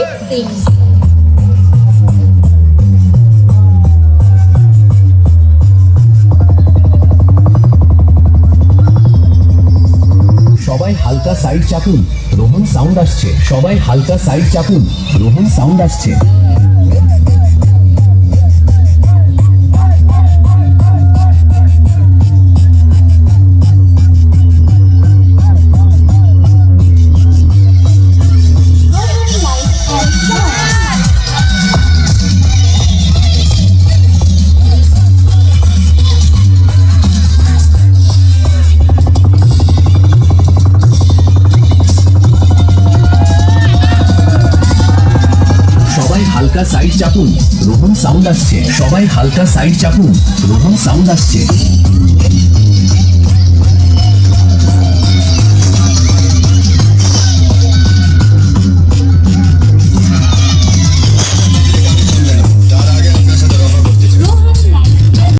অরিজিৎ সিং। সবাই হালকা side চাপুন, Rohan sound আসছে। সবাই হালকা সাইড চাপুন, রোহন সাউন্ড আসছে। হালকা সাইড চাপুন, রোহন সাউন্ড আসছে। সবাই হালকা সাইড চাপুন, রোহন সাউন্ড আসছে।